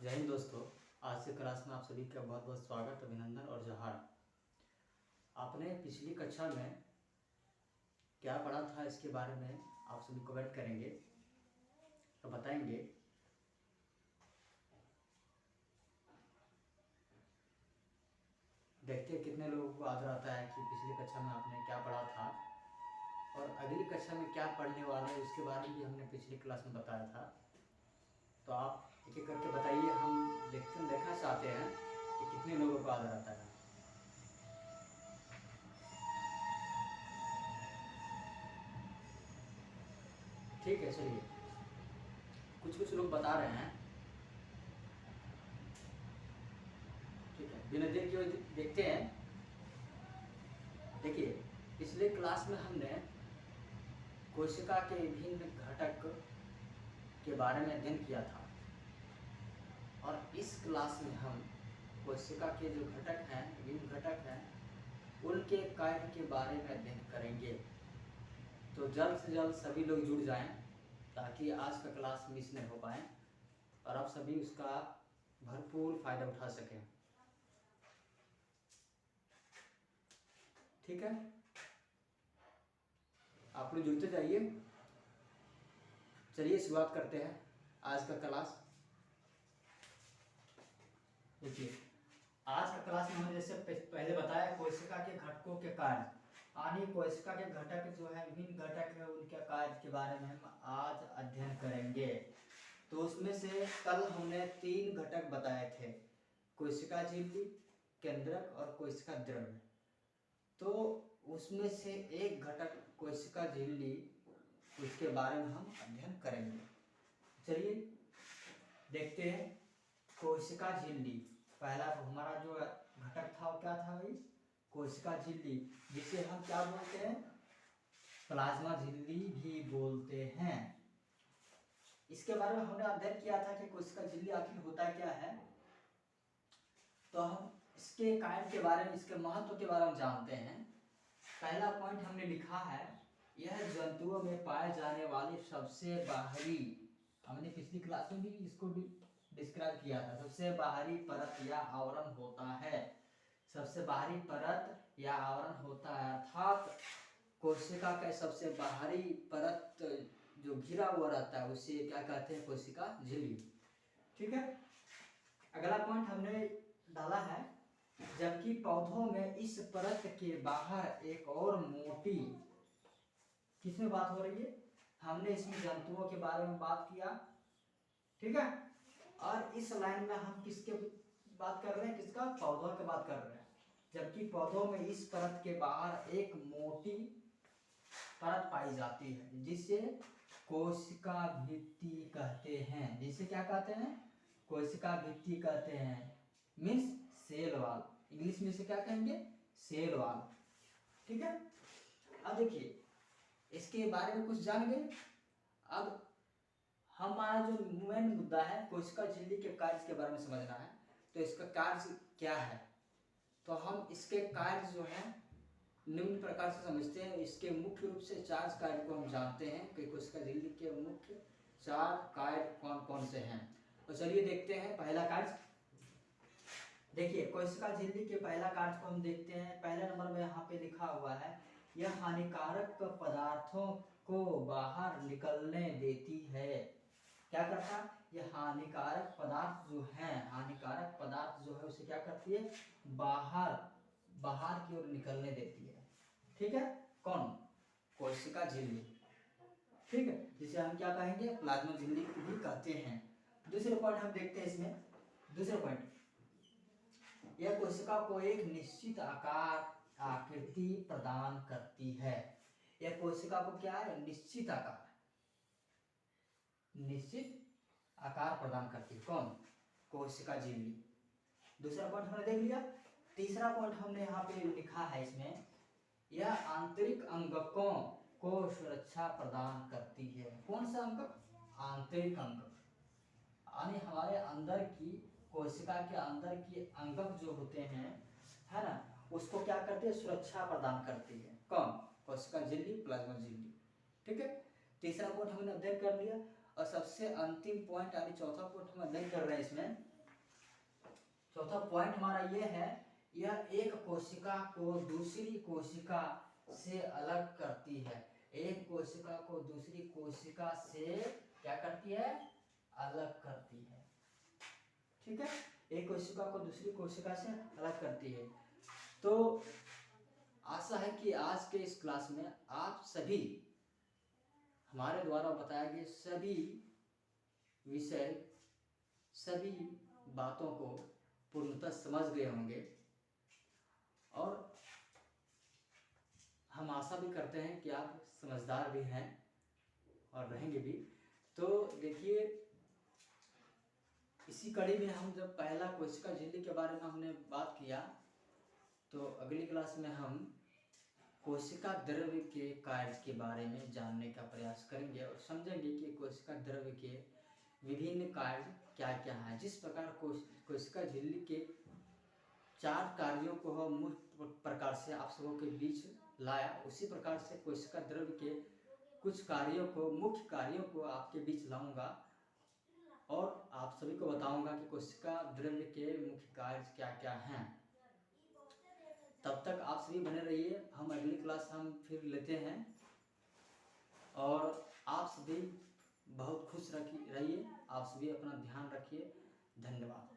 जय हिंद दोस्तों। आज से क्लास में आप सभी का बहुत बहुत स्वागत, अभिनंदन और जोहार। आपने पिछली कक्षा में क्या पढ़ा था इसके बारे में आप सभी कमेंट करेंगे तो बताएंगे। देखते हैं कितने लोगों को याद रहता है कि पिछली कक्षा में आपने क्या पढ़ा था और अगली कक्षा में क्या पढ़ने वाला है उसके बारे में भी हमने पिछली क्लास में बताया था। तो आप एक एक करके बताइए, हम देखना चाहते हैं कि कितने लोगों को याद रहता है। ठीक है, चलिए कुछ लोग बता रहे हैं। ठीक है, बिना देर के देखते हैं। देखिए, पिछले क्लास में हमने कोशिका के विभिन्न घटक के बारे में अध्ययन किया था और इस क्लास में हम कोशिका के जो घटक हैं, विभिन्न घटक हैं, उनके कार्य के बारे में अध्ययन करेंगे। तो जल्द से जल्द सभी लोग जुड़ जाएं ताकि आज का क्लास मिस नहीं हो पाए और आप सभी उसका भरपूर फायदा उठा सकें। ठीक है, आप लोग जुड़ते जाइए। चलिए शुरुआत करते हैं आज का क्लास। देखिए, आज का क्लास में हमने जैसे पहले बताया कोशिका के घटकों के कार्य, यानी कोशिका के घटक जो है, विभिन्न घटक है, उनके कार्य के बारे में हम आज अध्ययन करेंगे। तो उसमें से कल हमने 3 घटक बताए थे, कोशिका झिल्ली, केंद्रक और कोशिका द्रव्य। तो उसमें से एक घटक कोशिका झिल्ली, उसके बारे में हम अध्ययन करेंगे। चलिए देखते हैं। कोशिका झिल्ली, पहला हमारा जो घटक था वो क्या था भाई? कोशिका झिल्ली, जिसे हम क्या बोलते हैं? प्लाज्मा झिल्ली भी बोलते हैं। इसके बारे में हमने अध्ययन किया था कि कोशिका झिल्ली आखिर होता क्या है। तो हम इसके कार्य के बारे में, इसके महत्व के बारे में जानते हैं। पहला पॉइंट हमने लिखा है, यह जंतुओं में पाए जाने वाली सबसे बाहरी, हमने पिछली क्लास में भी इसको डिस्क्राइब किया था, सबसे बाहरी परत या आवरण होता है। सबसे बाहरी परत या आवरण होता है, अर्थात कोशिका का सबसे बाहरी परत जो घिरा हुआ रहता है उसे क्या कहते हैं? कोशिका झिल्ली। ठीक है, अगला पॉइंट हमने डाला है, जबकि पौधों में इस परत के बाहर एक और मोटी, किसमें बात हो रही है? हमने इसमें जंतुओं के बारे में बात किया। ठीक है, और इस लाइन में हम किसके बात कर रहे हैं? किसका? पौधों की बात कर रहे हैं। जबकि पौधों में इस परत के बाहर एक मोटी परत पाई जाती है जिसे कोशिका भित्ति कहते हैं। जिसे क्या कहते हैं? कोशिका भित्ति कहते हैं, मीन्स सेल वॉल। इंग्लिश में इसे क्या कहेंगे? Cell wall. ठीक है, अब देखिए इसके बारे में कुछ जान गए। अब हमारा जो मेन मुद्दा है, कोशिका झिल्ली के कार्य के बारे में समझना है। तो इसका कार्य क्या है? तो हम इसके कार्य जो है निम्न प्रकार से समझते हैं। इसके मुख्य रूप से 4 कार्य को हम जानते हैं कि कोशिका झिल्ली के मुख्य 4 कार्य कौन कौन से हैं। तो चलिए देखते हैं पहला कार्य। देखिए, कोशिका झिल्ली के पहला कार्य को हम देखते हैं। पहले नंबर में यहाँ पे लिखा हुआ है, यह हानिकारक पदार्थों को बाहर निकलने देती है। क्या करता है? यह हानिकारक पदार्थ जो है, हानिकारक पदार्थ जो है उसे क्या करती है? बाहर की ओर निकलने देती है। ठीक है, कौन? कोशिका झिल्ली। ठीक है, जिसे हम क्या कहेंगे? प्लाज्मा झिल्ली भी कहते हैं। दूसरे पॉइंट हम देखते हैं इसमें। दूसरे पॉइंट, यह कोशिका को एक निश्चित आकार, आकृति प्रदान करती है। यह कोशिका को क्या है? निश्चित आकार प्रदान करती है। कौन? कोशिका झिल्ली। दूसरा पॉइंट हमने देख लिया। तीसरा पॉइंट हमने यहाँ पे लिखा है इसमें, यह आंतरिक अंगकों को सुरक्षा प्रदान करती है। कौन सा अंगक? आंतरिक अंगक, यानी हमारे अंदर की, कोशिका के अंदर की अंगक जो होते हैं, है ना, उसको क्या करती है? सुरक्षा प्रदान करती है। कौन? कोशिका झिल्ली, प्लाज्मा झिल्ली। ठीक है, तीसरा पॉइंट हमने अध्ययन कर लिया। और सबसे अंतिम पॉइंट यानी चौथा पॉइंट हम अध्ययन कर रहे हैं इसमें, चौथा पॉइंट हमारा ये है, यह एक कोशिका को दूसरी कोशिका से अलग करती है। एक कोशिका को दूसरी कोशिका से क्या करती है? अलग करती है। ठीक है, एक कोशिका को दूसरी कोशिका से अलग करती है। तो आशा है कि आज के इस क्लास में आप सभी हमारे द्वारा बताए गए सभी विषय, सभी बातों को पूर्णतः समझ गए होंगे, और हम आशा भी करते हैं कि आप समझदार भी हैं और रहेंगे भी। तो देखिए, इसी कड़ी में हम जब पहला कोशिका झिल्ली के बारे में हमने बात किया, तो अगली क्लास में हम कोशिका द्रव्य के कार्य के बारे में जानने का प्रयास करेंगे और समझेंगे कि कोशिका द्रव्य के विभिन्न कार्य क्या क्या हैं। जिस प्रकार कोशिका झिल्ली के 4 कार्यों को हम मुख्य प्रकार से आप सबों के बीच लाया, उसी प्रकार से कोशिका द्रव्य के कुछ कार्यों को, मुख्य कार्यों को आपके बीच लाऊंगा और आप सभी को बताऊंगा कि कोशिका द्रव्य के मुख्य कार्य क्या क्या हैं। तब तक आप सभी बने रहिए, हम अगली क्लास हम फिर लेते हैं, और आप सभी बहुत खुश रहिए, आप सभी अपना ध्यान रखिए। धन्यवाद।